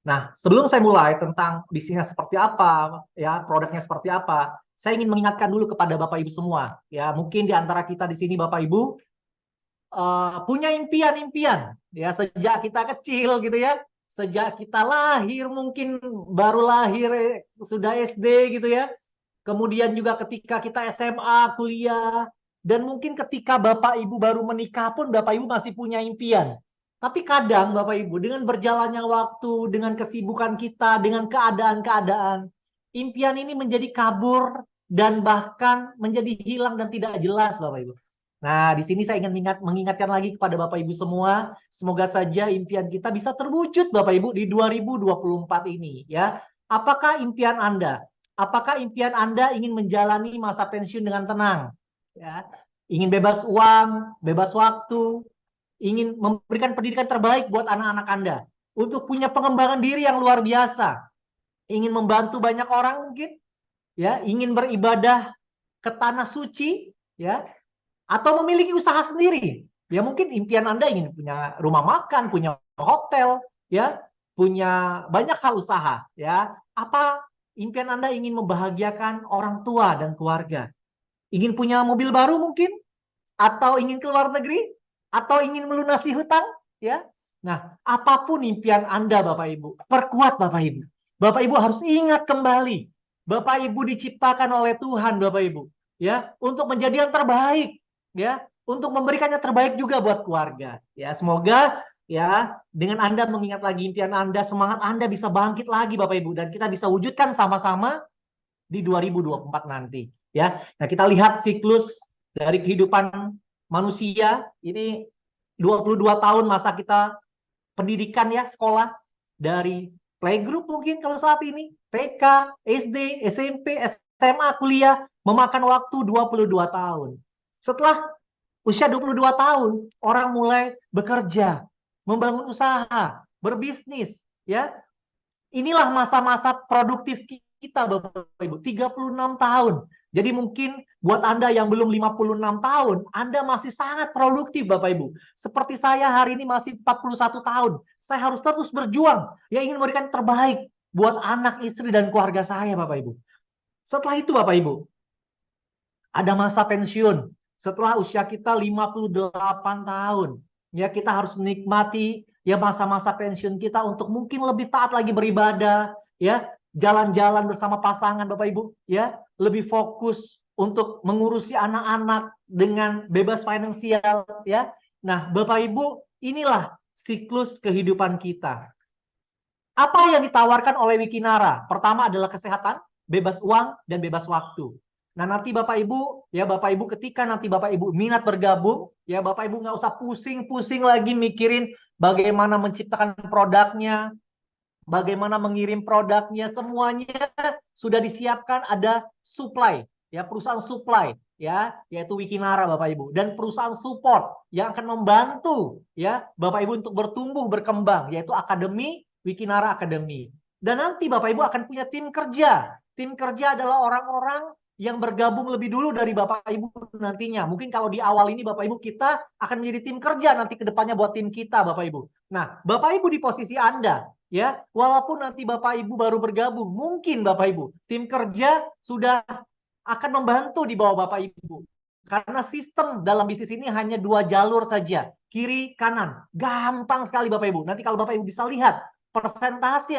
Nah, sebelum saya mulai tentang bisnisnya seperti apa, ya, produknya seperti apa, saya ingin mengingatkan dulu kepada Bapak Ibu semua. Ya, mungkin di antara kita di sini Bapak Ibu punya impian-impian, ya, sejak kita kecil gitu ya. Sejak kita lahir mungkin baru lahir sudah SD gitu ya. Kemudian juga ketika kita SMA, kuliah, dan mungkin ketika Bapak Ibu baru menikah pun Bapak Ibu masih punya impian. Tapi kadang Bapak Ibu dengan berjalannya waktu, dengan kesibukan kita, dengan keadaan-keadaan, impian ini menjadi kabur dan bahkan menjadi hilang dan tidak jelas Bapak Ibu. Nah, di sini saya ingin mengingatkan lagi kepada Bapak Ibu semua, semoga saja impian kita bisa terwujud Bapak Ibu di 2024 ini ya. Apakah impian Anda? Apakah impian Anda ingin menjalani masa pensiun dengan tenang? Ya, ingin bebas uang, bebas waktu, ingin memberikan pendidikan terbaik buat anak-anak Anda, untuk punya pengembangan diri yang luar biasa, ingin membantu banyak orang mungkin, ya, ingin beribadah ke tanah suci, ya, atau memiliki usaha sendiri. Ya mungkin impian Anda ingin punya rumah makan, punya hotel, ya, punya banyak hal usaha, ya. Apa impian Anda ingin membahagiakan orang tua dan keluarga? Ingin punya mobil baru mungkin, atau ingin keluar negeri, atau ingin melunasi hutang, ya. Nah, apapun impian Anda Bapak Ibu, perkuat Bapak Ibu. Bapak Ibu harus ingat kembali, Bapak Ibu diciptakan oleh Tuhan Bapak Ibu, ya, untuk menjadi yang terbaik, ya, untuk memberikan yang terbaik juga buat keluarga. Ya, semoga ya dengan Anda mengingat lagi impian Anda, semangat Anda bisa bangkit lagi Bapak Ibu, dan kita bisa wujudkan sama-sama di 2024 nanti, ya. Nah, kita lihat siklus dari kehidupan manusia ini 22 tahun masa kita pendidikan, ya, sekolah, dari playgroup mungkin kalau saat ini, TK, SD, SMP, SMA, kuliah, memakan waktu 22 tahun. Setelah usia 22 tahun, orang mulai bekerja, membangun usaha, berbisnis, ya. Inilah masa-masa produktif kita Bapak Ibu, 36 tahun. Jadi mungkin buat Anda yang belum 56 tahun, Anda masih sangat produktif Bapak Ibu. Seperti saya hari ini masih 41 tahun. Saya harus terus berjuang, ya, ingin memberikan terbaik buat anak, istri, dan keluarga saya Bapak Ibu. Setelah itu Bapak Ibu, ada masa pensiun. Setelah usia kita 58 tahun, ya, kita harus menikmati, ya, masa-masa pensiun kita untuk mungkin lebih taat lagi beribadah, ya, jalan-jalan bersama pasangan Bapak Ibu, ya, lebih fokus untuk mengurusi anak-anak dengan bebas finansial, ya. Nah, Bapak Ibu, inilah siklus kehidupan kita. Apa yang ditawarkan oleh Wikinara? Pertama adalah kesehatan, bebas uang, dan bebas waktu. Nah, nanti Bapak Ibu, ya, Bapak Ibu ketika nanti Bapak Ibu minat bergabung, ya, Bapak Ibu nggak usah pusing-pusing lagi mikirin bagaimana menciptakan produknya, bagaimana mengirim produknya, semuanya sudah disiapkan, ada supply, ya, perusahaan supply, ya, yaitu Wikinara Bapak Ibu, dan perusahaan support yang akan membantu, ya, Bapak Ibu untuk bertumbuh berkembang, yaitu Akademi Wikinara Academy. Dan nanti Bapak Ibu akan punya tim kerja. Tim kerja adalah orang-orang yang bergabung lebih dulu dari Bapak Ibu nantinya. Mungkin kalau di awal ini Bapak Ibu kita akan menjadi tim kerja nanti ke depannya buat tim kita Bapak Ibu. Nah, Bapak Ibu di posisi Anda, ya, walaupun nanti Bapak Ibu baru bergabung, mungkin Bapak Ibu tim kerja sudah akan membantu di bawah Bapak Ibu. Karena sistem dalam bisnis ini hanya dua jalur saja, kiri kanan. Gampang sekali Bapak Ibu. Nanti kalau Bapak Ibu bisa lihat presentasi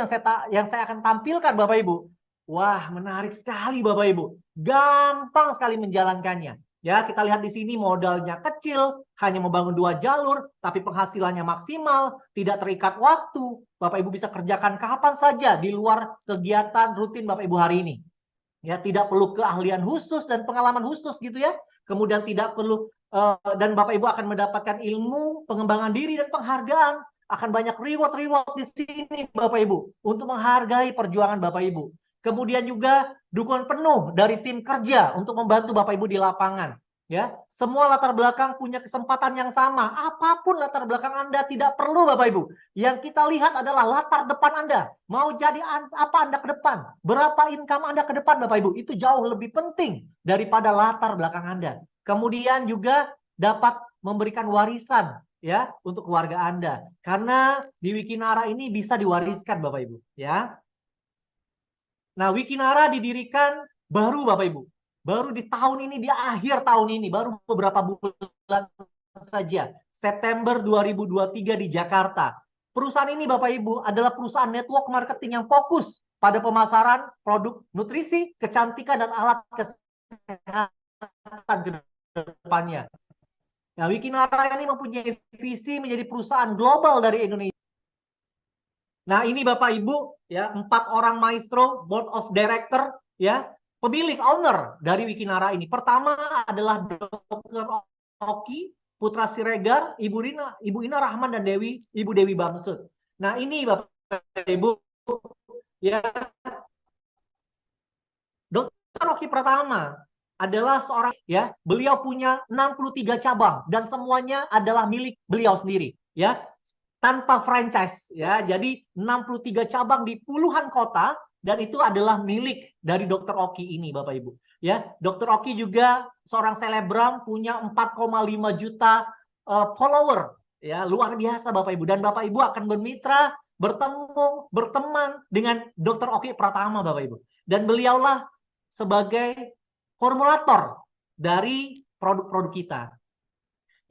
yang saya akan tampilkan Bapak Ibu. Wah, menarik sekali Bapak Ibu. Gampang sekali menjalankannya. Ya, kita lihat di sini modalnya kecil, hanya membangun dua jalur, tapi penghasilannya maksimal, tidak terikat waktu. Bapak Ibu bisa kerjakan kapan saja di luar kegiatan rutin Bapak Ibu hari ini. Ya, tidak perlu keahlian khusus dan pengalaman khusus gitu ya. Kemudian tidak perlu dan Bapak Ibu akan mendapatkan ilmu, pengembangan diri, dan penghargaan. Akan banyak reward-reward di sini Bapak Ibu untuk menghargai perjuangan Bapak Ibu. Kemudian juga dukungan penuh dari tim kerja untuk membantu Bapak Ibu di lapangan. Ya, semua latar belakang punya kesempatan yang sama. Apapun latar belakang Anda, tidak perlu Bapak Ibu. Yang kita lihat adalah latar depan Anda. Mau jadi apa Anda ke depan? Berapa income Anda ke depan Bapak Ibu? Itu jauh lebih penting daripada latar belakang Anda. Kemudian juga dapat memberikan warisan ya untuk keluarga Anda. Karena di Wikinara ini bisa diwariskan Bapak Ibu, ya. Nah, Wikinara didirikan baru Bapak Ibu. Baru di tahun ini, di akhir tahun ini, baru beberapa bulan saja. September 2023 di Jakarta. Perusahaan ini Bapak Ibu adalah perusahaan network marketing yang fokus pada pemasaran produk nutrisi, kecantikan, dan alat kesehatan ke depannya. Nah, Wikinara ini mempunyai visi menjadi perusahaan global dari Indonesia. Nah, ini Bapak Ibu ya, 4 orang maestro, board of director ya, pemilik owner dari Wikinara ini. Pertama adalah Dr. Oki Putra Siregar, Ibu Ina Rahman, dan Ibu Dewi Bamsud. Nah, ini Bapak Ibu ya, Dr. Oki pertama adalah seorang ya, beliau punya 63 cabang dan semuanya adalah milik beliau sendiri ya, tanpa franchise ya. Jadi 63 cabang di puluhan kota dan itu adalah milik dari Dr. Oki ini Bapak Ibu. Ya, Dr. Oki juga seorang selebgram, punya 4,5 juta follower ya, luar biasa Bapak Ibu, dan Bapak Ibu akan bermitra, bertemu, berteman dengan Dr. Oki Pratama Bapak Ibu. Dan beliaulah sebagai formulator dari produk-produk kita.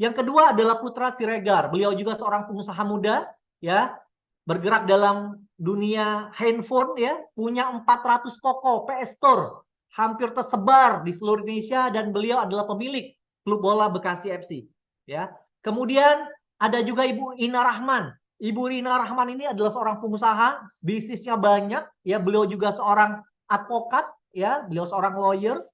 Yang kedua adalah Putra Siregar. Beliau juga seorang pengusaha muda ya, bergerak dalam dunia handphone ya, punya 400 toko PS Store, hampir tersebar di seluruh Indonesia, dan beliau adalah pemilik klub bola Bekasi FC ya. Kemudian ada juga Ibu Ina Rahman. Ibu Ina Rahman ini adalah seorang pengusaha, bisnisnya banyak ya, beliau juga seorang advokat ya, beliau seorang lawyers,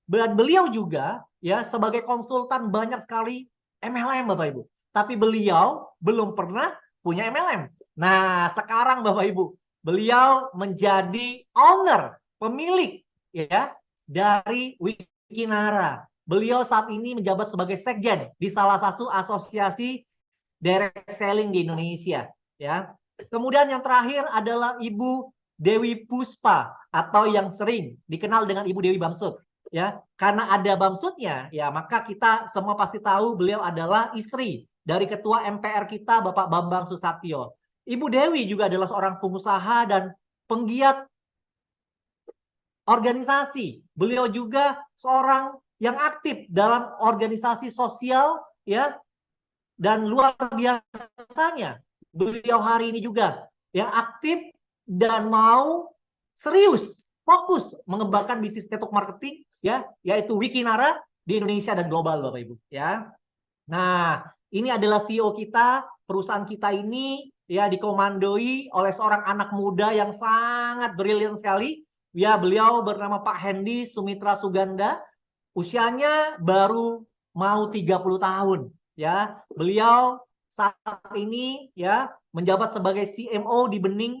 dan beliau juga ya sebagai konsultan banyak sekali MLM Bapak Ibu. Tapi beliau belum pernah punya MLM. Nah, sekarang Bapak Ibu, beliau menjadi owner, pemilik ya dari Wikinara. Beliau saat ini menjabat sebagai sekjen di salah satu asosiasi direct selling di Indonesia ya. Kemudian yang terakhir adalah Ibu Dewi Puspa atau yang sering dikenal dengan Ibu Dewi Bamsud ya. Karena ada Bamsudnya ya, maka kita semua pasti tahu beliau adalah istri dari Ketua MPR kita Bapak Bambang Susatyo. Ibu Dewi juga adalah seorang pengusaha dan penggiat organisasi. Beliau juga seorang yang aktif dalam organisasi sosial ya, dan luar biasanya beliau hari ini juga yang aktif dan mau serius fokus mengembangkan bisnis network marketing ya, yaitu Wikinara di Indonesia dan global Bapak Ibu ya. Nah, ini adalah CEO kita, perusahaan kita ini ya dikomandoi oleh seorang anak muda yang sangat brilian sekali. Ya, beliau bernama Pak Hendy Sumitra Suganda. Usianya baru mau 30 tahun ya. Beliau saat ini ya menjabat sebagai CMO di Bening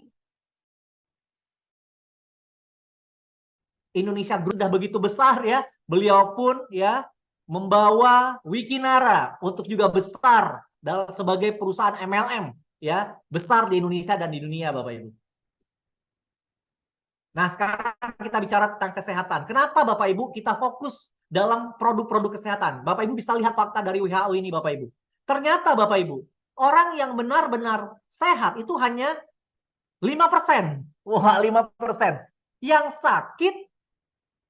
Indonesia Group, sudah begitu besar ya. Beliau pun ya membawa Wikinara untuk juga besar dalam sebagai perusahaan MLM ya, besar di Indonesia dan di dunia Bapak Ibu. Nah, sekarang kita bicara tentang kesehatan. Kenapa Bapak Ibu kita fokus dalam produk-produk kesehatan? Bapak Ibu bisa lihat fakta dari WHO ini Bapak Ibu. Ternyata Bapak Ibu, orang yang benar-benar sehat itu hanya 5%. Wah, 5%. Yang sakit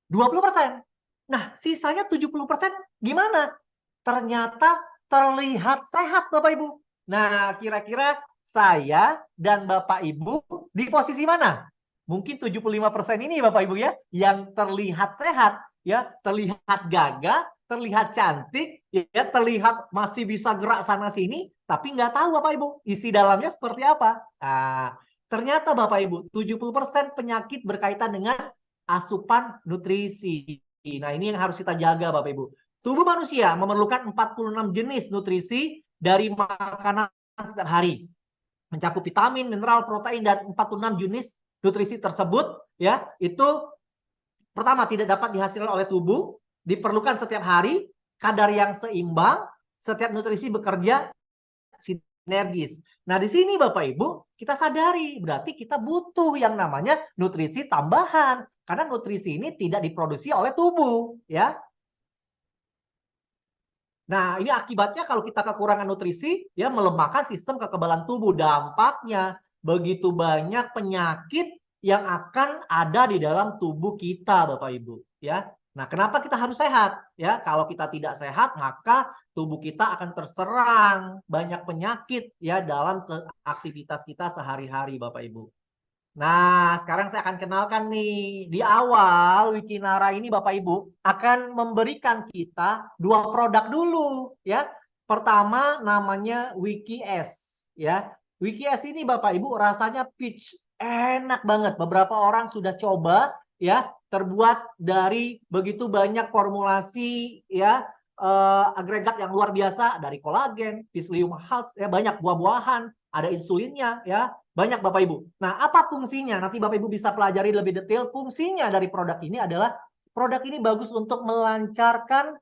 20%. Nah, sisanya 70% gimana? Ternyata terlihat sehat Bapak Ibu. Nah, kira-kira saya dan Bapak Ibu di posisi mana? Mungkin 75% ini Bapak Ibu ya, yang terlihat sehat, ya, terlihat gagah, terlihat cantik, ya, terlihat masih bisa gerak sana sini, tapi nggak tahu Bapak Ibu isi dalamnya seperti apa. Nah, ternyata Bapak Ibu 70% penyakit berkaitan dengan asupan nutrisi. Nah, ini yang harus kita jaga Bapak Ibu. Tubuh manusia memerlukan 46 jenis nutrisi dari makanan setiap hari. Mencakup vitamin, mineral, protein, dan 46 jenis nutrisi tersebut ya, itu pertama tidak dapat dihasilkan oleh tubuh, diperlukan setiap hari, kadar yang seimbang, setiap nutrisi bekerja sinergis. Nah, di sini Bapak Ibu, kita sadari berarti kita butuh yang namanya nutrisi tambahan karena nutrisi ini tidak diproduksi oleh tubuh, ya. Nah, ini akibatnya kalau kita kekurangan nutrisi, ya melemahkan sistem kekebalan tubuh. Dampaknya begitu banyak penyakit yang akan ada di dalam tubuh kita, Bapak Ibu. Ya, nah kenapa kita harus sehat? Ya, kalau kita tidak sehat, maka tubuh kita akan terserang banyak penyakit ya dalam aktivitas kita sehari-hari, Bapak Ibu. Nah, sekarang saya akan kenalkan nih. Di awal Wikinara ini Bapak Ibu akan memberikan kita dua produk dulu ya. Pertama namanya WikiS ya. WikiS ini Bapak Ibu rasanya peach, enak banget. Beberapa orang sudah coba ya, terbuat dari begitu banyak formulasi ya, agregat yang luar biasa dari kolagen, psyllium husk ya, banyak buah-buahan, ada insulinnya ya. Banyak Bapak Ibu. Nah, apa fungsinya? Nanti Bapak Ibu bisa pelajari lebih detail. Fungsinya dari produk ini adalah produk ini bagus untuk melancarkan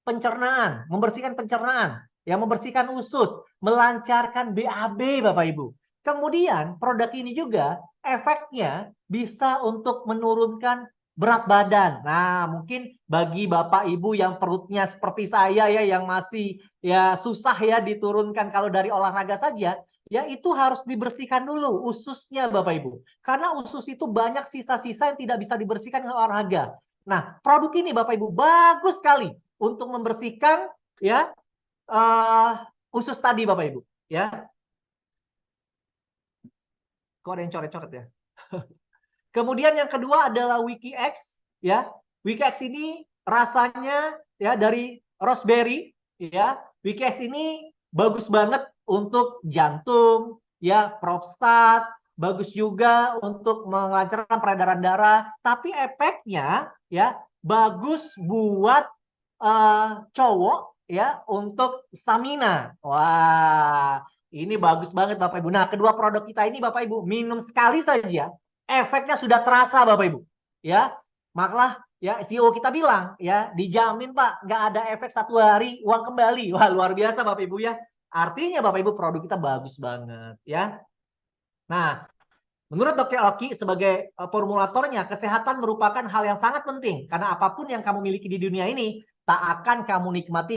pencernaan, membersihkan pencernaan, ya, membersihkan usus, melancarkan BAB Bapak Ibu. Kemudian produk ini juga efeknya bisa untuk menurunkan berat badan. Nah, mungkin bagi Bapak Ibu yang perutnya seperti saya ya, yang masih ya susah ya diturunkan kalau dari olahraga saja, ya itu harus dibersihkan dulu ususnya Bapak Ibu. Karena usus itu banyak sisa-sisa yang tidak bisa dibersihkan dengan olahraga. Nah, produk ini Bapak Ibu bagus sekali untuk membersihkan ya usus tadi Bapak Ibu ya. Kok ada yang coret-coret ya? Kemudian yang kedua adalah WikiX ya. WikiX ini rasanya ya dari raspberry ya. WikiX ini bagus banget untuk jantung ya, prostat, bagus juga untuk melancarkan peredaran darah, tapi efeknya ya bagus buat cowok ya untuk stamina. Wah, ini bagus banget Bapak Ibu. Nah, kedua produk kita ini Bapak Ibu minum sekali saja efeknya sudah terasa Bapak Ibu. Ya, malah ya CEO kita bilang ya dijamin Pak nggak ada efek 1 hari uang kembali. Wah, luar biasa Bapak Ibu ya. Artinya Bapak Ibu produk kita bagus banget ya. Nah, menurut Dr. Oki sebagai formulatornya, kesehatan merupakan hal yang sangat penting karena apapun yang kamu miliki di dunia ini tak akan kamu nikmati